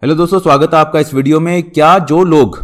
Hello दोस्तों, स्वागत है आपका इस वीडियो में। क्या जो लोग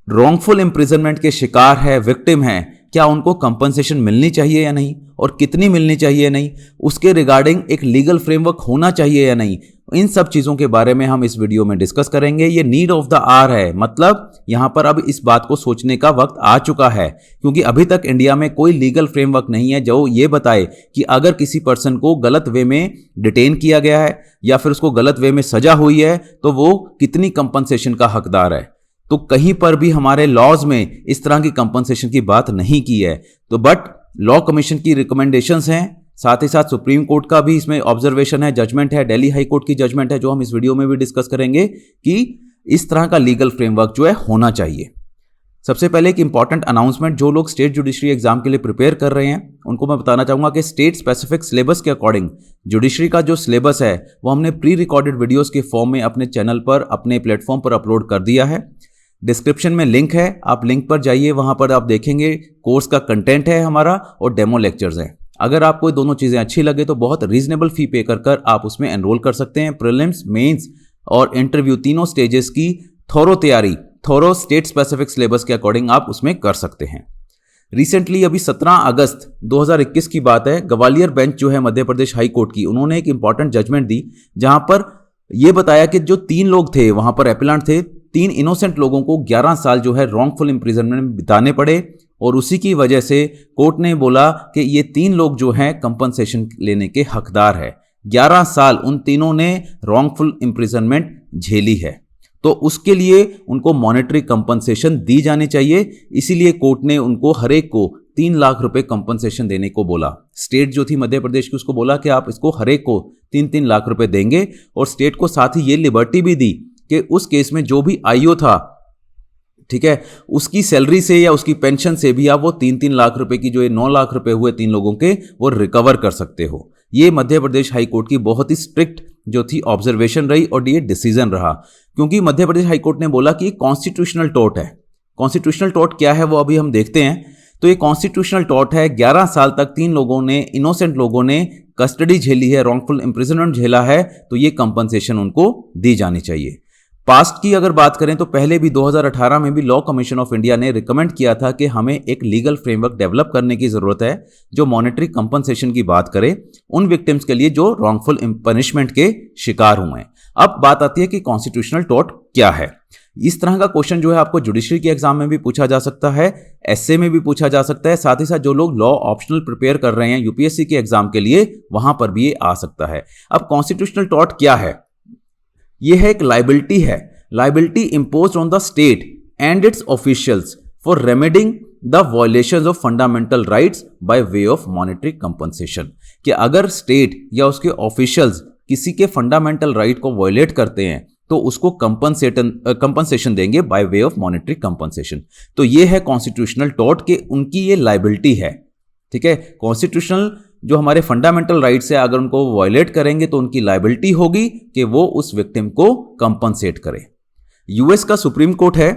रॉन्गफुल इम्प्रिजनमेंट के शिकार है, विक्टिम हैं, क्या उनको कंपनसेशन मिलनी चाहिए या नहीं, और कितनी मिलनी चाहिए या नहीं, उसके रिगार्डिंग एक लीगल फ्रेमवर्क होना चाहिए या नहीं, इन सब चीज़ों के बारे में हम इस वीडियो में डिस्कस करेंगे। ये नीड ऑफ द आवर है, मतलब यहाँ पर अब इस बात को सोचने का वक्त आ चुका है, क्योंकि अभी तक इंडिया में कोई लीगल फ्रेमवर्क नहीं है जो ये बताए कि अगर किसी पर्सन को गलत वे में डिटेन किया गया है या फिर उसको गलत वे में सजा हुई है तो वो कितनी कंपनसेशन का हकदार है। तो कहीं पर भी हमारे लॉज में इस तरह की कंपनसेशन की बात नहीं की है। तो बट लॉ कमीशन की रिकमेंडेशंस हैं, साथ ही साथ सुप्रीम कोर्ट का भी इसमें ऑब्जर्वेशन है, जजमेंट है, दिल्ली हाई कोर्ट की जजमेंट है, जो हम इस वीडियो में भी डिस्कस करेंगे कि इस तरह का लीगल फ्रेमवर्क जो है होना चाहिए। सबसे पहले एक इंपॉर्टेंट अनाउंसमेंट, जो लोग स्टेट जुडिशरी एग्जाम के लिए प्रिपेयर कर रहे हैं उनको मैं बताना चाहूंगा कि स्टेट स्पेसिफिक सिलेबस के अकॉर्डिंग जुडिशरी का जो सिलेबस है वो हमने प्री रिकॉर्डेड वीडियोस के फॉर्म में अपने चैनल पर, अपने प्लेटफॉर्म पर अपलोड कर दिया है। डिस्क्रिप्शन में लिंक है, आप लिंक पर जाइए, वहां पर आप देखेंगे कोर्स का कंटेंट है हमारा और डेमो लेक्चर्स हैं। अगर आपको दोनों चीज़ें अच्छी लगे तो बहुत रीजनेबल फी पे कर आप उसमें एनरोल कर सकते हैं। प्रीलिम्स, मेंस और इंटरव्यू तीनों स्टेजेस की थोरो तैयारी, थोरो स्टेट स्पेसिफिक सिलेबस के अकॉर्डिंग आप उसमें कर सकते हैं। रिसेंटली अभी 17 अगस्त 2021 की बात है, ग्वालियर बेंच जो है मध्य प्रदेश हाई कोर्ट की, उन्होंने एक इंपॉर्टेंट जजमेंट दी जहां पर यह बताया कि जो 3 लोग थे वहां पर एपिलेंट थे, 3 इनोसेंट लोगों को 11 साल जो है रॉन्गफुल इम्प्रिजनमेंट में बिताने पड़े और उसी की वजह से कोर्ट ने बोला कि ये 3 लोग जो हैं कंपनसेशन लेने के हकदार है। 11 साल उन तीनों ने रॉन्गफुल इम्प्रिजनमेंट झेली है, तो उसके लिए उनको मॉनेटरी कंपनसेशन दी जानी चाहिए। इसीलिए कोर्ट ने उनको हर एक को 3 लाख रुपए कंपनसेशन देने को बोला। स्टेट जो थी मध्य प्रदेश की, उसको बोला कि आप इसको हर एक को 3-3 लाख रुपए देंगे, और स्टेट को साथ ही ये लिबर्टी भी दी कि उस केस में जो भी आईओ था, ठीक है, उसकी सैलरी से या उसकी पेंशन से भी आप वो 3-3 लाख रुपए की, जो ये 9 लाख रुपए हुए 3 लोगों के, वो रिकवर कर सकते हो। ये मध्य प्रदेश हाई कोर्ट की बहुत ही स्ट्रिक्ट जो थी ऑब्जर्वेशन रही और ये डिसीजन रहा, क्योंकि मध्य प्रदेश हाई कोर्ट ने बोला कि कॉन्स्टिट्यूशनल टॉर्ट है। कॉन्स्टिट्यूशनल टॉर्ट क्या है वो अभी हम देखते हैं। तो ये कॉन्स्टिट्यूशनल टॉर्ट है, 11 साल तक 3 लोगों ने, इनोसेंट लोगों ने कस्टडी झेली है, रॉन्गफुल इम्प्रिजनमेंट झेला है, तो ये कंपनसेशन उनको दी जानी चाहिए। पास्ट की अगर बात करें तो पहले भी 2018 में भी लॉ कमीशन ऑफ इंडिया ने रिकमेंड किया था कि हमें एक लीगल फ्रेमवर्क डेवलप करने की जरूरत है जो मॉनेटरी कंपनसेशन की बात करे उन विक्टिम्स के लिए जो रॉन्गफुल पनिशमेंट के शिकार हुए हैं। अब बात आती है कि कॉन्स्टिट्यूशनल टॉर्ट क्या है। इस तरह का क्वेश्चन जो है आपको जुडिशरी के एग्जाम में भी पूछा जा सकता है, एसए में भी पूछा जा सकता है, साथ ही साथ जो लोग लॉ ऑप्शनल प्रिपेयर कर रहे हैं यूपीएससी के एग्जाम के लिए, वहां पर भी ये आ सकता है। अब कॉन्स्टिट्यूशनल टॉर्ट क्या है? यह है एक लाइबिलिटी है, liability imposed on the state and its officials for remedying the violations of fundamental rights by way of monetary compensation। कि अगर स्टेट या उसके ऑफिशियल्स किसी के फंडामेंटल राइट को वायलेट करते हैं तो उसको कंपनसेशन देंगे by way of monetary compensation. तो ये है कॉन्स्टिट्यूशनल टॉर्ट के उनकी ये लाइबिलिटी है, ठीक है। कॉन्स्टिट्यूशनल जो हमारे फंडामेंटल राइट्स है, अगर उनको वायलेट करेंगे तो उनकी लाइबिलिटी होगी कि वो उस विक्टिम को कंपनसेट करे। यूएस का सुप्रीम कोर्ट है,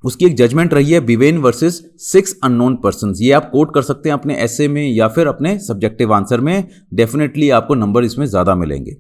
उसकी एक जजमेंट रही है बिवेन वर्सेस 6 अननोन पर्संस। ये आप कोट कर सकते हैं अपने एसे में या फिर अपने सब्जेक्टिव आंसर में, डेफिनेटली आपको नंबर इसमें ज्यादा मिलेंगे।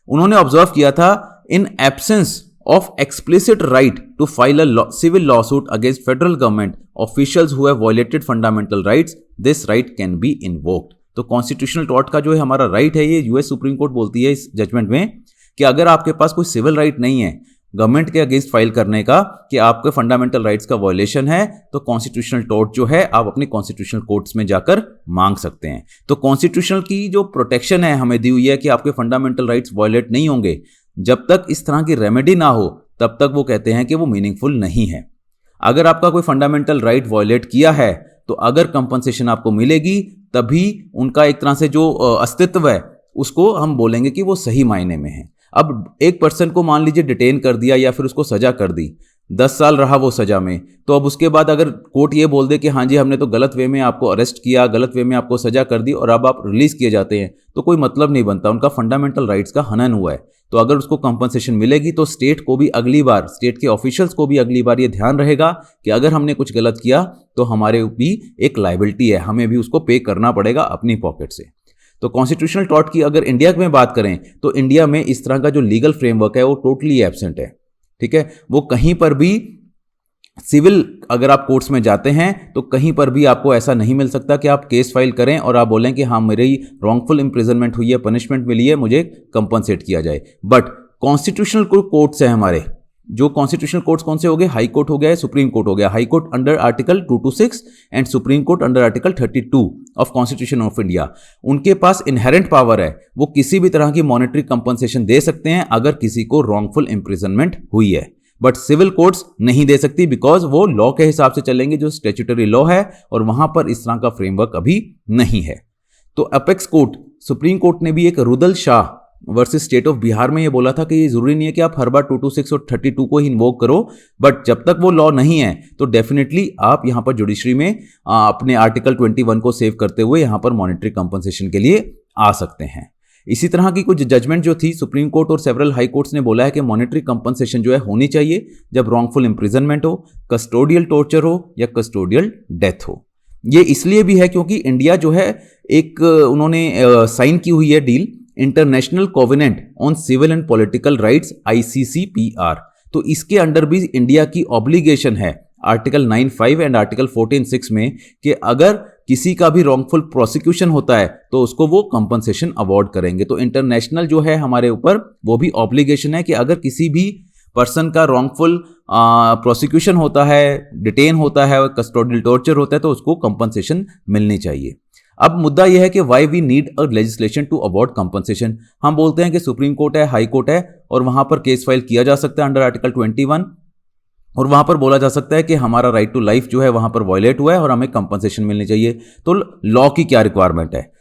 उन्होंने ऑब्जर्व किया था, in absence of explicit right to file a civil lawsuit against federal government officials who have violated fundamental rights, this right can be invoked. तो कॉन्स्टिट्यूशनल टॉर्ट का जो है हमारा राइट है, ये यूएस सुप्रीम कोर्ट बोलती है इस जजमेंट में कि अगर आपके पास कोई सिविल राइट नहीं है गवर्नमेंट के अगेंस्ट फाइल करने का, कि आपके फंडामेंटल राइट्स का वायलेशन है, तो कॉन्स्टिट्यूशनल टॉर्ट जो है आप अपने कॉन्स्टिट्यूशनल कोर्ट्स में जाकर मांग सकते हैं। तो कॉन्स्टिट्यूशनल की जो प्रोटेक्शन है हमें दी हुई है कि आपके फंडामेंटल राइट्स वायलेट नहीं होंगे, जब तक इस तरह की रेमेडी ना हो तब तक वो कहते हैं कि वो मीनिंगफुल नहीं है। अगर आपका कोई फंडामेंटल राइट वायलेट किया है तो अगर कंपनसेशन आपको मिलेगी तभी उनका एक तरह से जो अस्तित्व है उसको हम बोलेंगे कि वो सही मायने में है। अब एक पर्सन को मान लीजिए डिटेन कर दिया या फिर उसको सजा कर दी, 10 साल रहा वो सजा में, तो अब उसके बाद अगर कोर्ट ये बोल दे कि हाँ जी हमने तो गलत वे में आपको अरेस्ट किया, गलत वे में आपको सजा कर दी और अब आप रिलीज किए जाते हैं, तो कोई मतलब नहीं बनता, उनका फंडामेंटल राइट्स का हनन हुआ है। तो अगर उसको कंपनसेशन मिलेगी तो स्टेट को भी अगली बार, स्टेट के ऑफिशियल्स को भी अगली बार ये ध्यान रहेगा कि अगर हमने कुछ गलत किया तो हमारे भी एक लायबिलिटी है, हमें भी उसको पे करना पड़ेगा अपनी पॉकेट से। तो कॉन्स्टिट्यूशनल टॉर्ट की अगर इंडिया में बात करें तो इंडिया में इस तरह का जो लीगल फ्रेमवर्क है वो टोटली एब्सेंट है। ठीक है, वो कहीं पर भी सिविल अगर आप कोर्ट्स में जाते हैं तो कहीं पर भी आपको ऐसा नहीं मिल सकता कि आप केस फाइल करें और आप बोलें कि हाँ मेरी रॉन्गफुल इंप्रिजनमेंट हुई है, पनिशमेंट मिली है, मुझे कंपनसेट किया जाए। बट कॉन्स्टिट्यूशनल कोर्ट्स हैं हमारे, जो कॉन्स्टिट्यूशनल कोर्ट्स कौन से हो गए, हाई कोर्ट हो गया है, सुप्रीम कोर्ट हो गया। High court under article 226 and supreme court under article 32 of constitution of India. उनके पास इनहेरेंट पावर है, वो किसी भी तरह की मॉनेटरी कंपनसेशन दे सकते हैं अगर किसी को रॉन्गफुल इंप्रिजनमेंट हुई है। बट सिविल कोर्ट्स नहीं दे सकती, बिकॉज वो लॉ के हिसाब से चलेंगे जो स्टैट्यूटरी लॉ है, और वहां पर इस तरह का फ्रेमवर्क अभी नहीं है। तो अपेक्स कोर्ट, सुप्रीम कोर्ट ने भी एक Rudal Shah versus state of Bihar में ये बोला था कि ये जरूरी नहीं है कि आप हर बार 226 और 32 को ही इन्वोक करो, बट जब तक वो लॉ नहीं है तो डेफिनेटली आप यहां पर जुडिशरी में अपने आर्टिकल 21 को सेव करते हुए यहां पर मॉनेटरी कंपनसेशन के लिए आ सकते हैं। इसी तरह की कुछ जजमेंट जो थी, सुप्रीम कोर्ट और सेवरल हाई कोर्ट्स ने बोला है कि मॉनेटरी कंपनसेशन जो है होनी चाहिए जब रॉन्गफुल इंप्रिजनमेंट हो, कस्टोडियल टॉर्चर हो या कस्टोडियल डेथ हो। ये इसलिए भी है क्योंकि इंडिया जो है एक उन्होंने साइन की हुई है deal, international covenant on civil and political rights ICCPR। तो इसके अंडर भी इंडिया की ऑब्लिगेशन है आर्टिकल 9(5) एंड आर्टिकल 14(6) में कि अगर किसी का भी रॉन्गफुल प्रोसिक्यूशन होता है तो उसको वो कंपनसेशन अवॉर्ड करेंगे। तो इंटरनेशनल जो है हमारे ऊपर वो भी ऑब्लिगेशन है कि अगर किसी भी पर्सन का रॉन्गफुल प्रोसिक्यूशन होता है, डिटेन होता है, कस्टोडियल टॉर्चर होता है तो उसको कंपनसेशन मिलनी चाहिए। अब मुद्दा यह है कि why we need a legislation to award compensation. हम बोलते हैं कि सुप्रीम कोर्ट है, हाई कोर्ट है और वहां पर केस फाइल किया जा सकता है अंडर आर्टिकल 21 और वहां पर बोला जा सकता है कि हमारा राइट टू लाइफ जो है वहां पर वायलेट हुआ है और हमें कंपनसेशन मिलनी चाहिए। तो लॉ की क्या रिक्वायरमेंट है?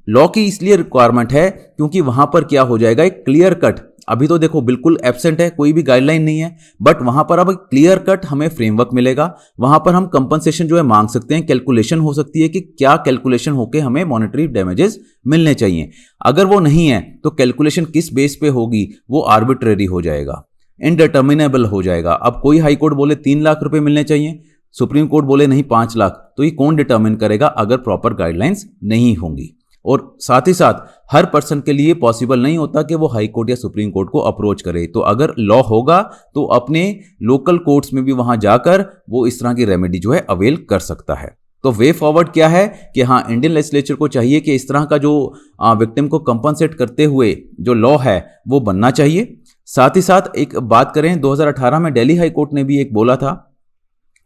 लॉ की इसलिए रिक्वायरमेंट है क्योंकि वहां पर क्या हो जाएगा, एक क्लियर कट, अभी तो देखो बिल्कुल एब्सेंट है, कोई भी गाइडलाइन नहीं है, बट वहां पर अब क्लियर कट हमें फ्रेमवर्क मिलेगा। वहां पर हम कंपनसेशन जो है मांग सकते हैं, कैलकुलेशन हो सकती है कि क्या कैलकुलेशन होके हमें मॉनेटरी डैमेजेस मिलने चाहिए। अगर वो नहीं है तो कैलकुलेशन किस बेस पे होगी, वो आर्बिट्रेरी हो जाएगा, इनडिटर्मिनेबल हो जाएगा। अब कोई हाई कोर्ट बोले 3 लाख रुपए मिलने चाहिए, सुप्रीम कोर्ट बोले नहीं 5 लाख, तो ये कौन डिटर्मिन करेगा अगर प्रॉपर गाइडलाइंस नहीं होंगी। और साथ ही साथ हर पर्सन के लिए पॉसिबल नहीं होता कि वो हाई कोर्ट या सुप्रीम कोर्ट को अप्रोच करे। तो अगर लॉ होगा तो अपने लोकल कोर्ट्स में भी वहां जाकर वो इस तरह की रेमेडी जो है अवेल कर सकता है। तो वे फॉरवर्ड क्या है कि हाँ, इंडियन लेजिस्लेचर को चाहिए कि इस तरह का जो विक्टिम को कंपनसेट करते हुए जो लॉ है वो बनना चाहिए। साथ ही साथ एक बात करें, 2018 में दिल्ली हाई कोर्ट ने भी एक बोला था,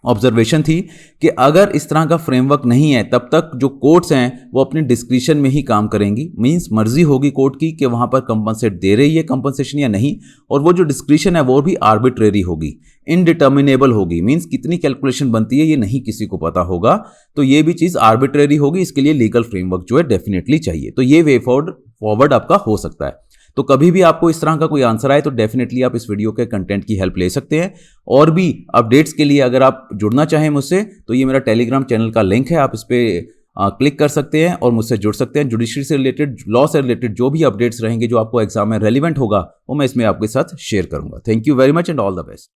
ऑब्जर्वेशन थी कि अगर इस तरह का फ्रेमवर्क नहीं है तब तक जो कोर्ट्स हैं वो अपनी डिस्क्रिशन में ही काम करेंगी। मींस मर्जी होगी कोर्ट की कि वहां पर कंपनसेट दे रही है कंपनसेशन या नहीं, और वो जो डिस्क्रिशन है वो भी आर्बिट्रेरी होगी, इनडिटर्मिनेबल होगी। मींस कितनी कैलकुलेशन बनती है ये नहीं किसी को पता होगा, तो ये भी चीज आर्बिट्रेरी होगी। इसके लिए लीगल फ्रेमवर्क जो है डेफिनेटली चाहिए। तो ये वे फॉरवर्ड आपका हो सकता है। तो कभी भी आपको इस तरह का कोई आंसर आए तो डेफिनेटली आप इस वीडियो के कंटेंट की हेल्प ले सकते हैं। और भी अपडेट्स के लिए अगर आप जुड़ना चाहें मुझसे तो ये मेरा टेलीग्राम चैनल का लिंक है, आप इस पर क्लिक कर सकते हैं और मुझसे जुड़ सकते हैं। जुडिशरी से रिलेटेड, लॉ से रिलेटेड जो भी अपडेट्स रहेंगे जो आपको एग्जाम में रेलिवेंट होगा वो मैं इसमें आपके साथ शेयर करूंगा। Thank you very much and all the best.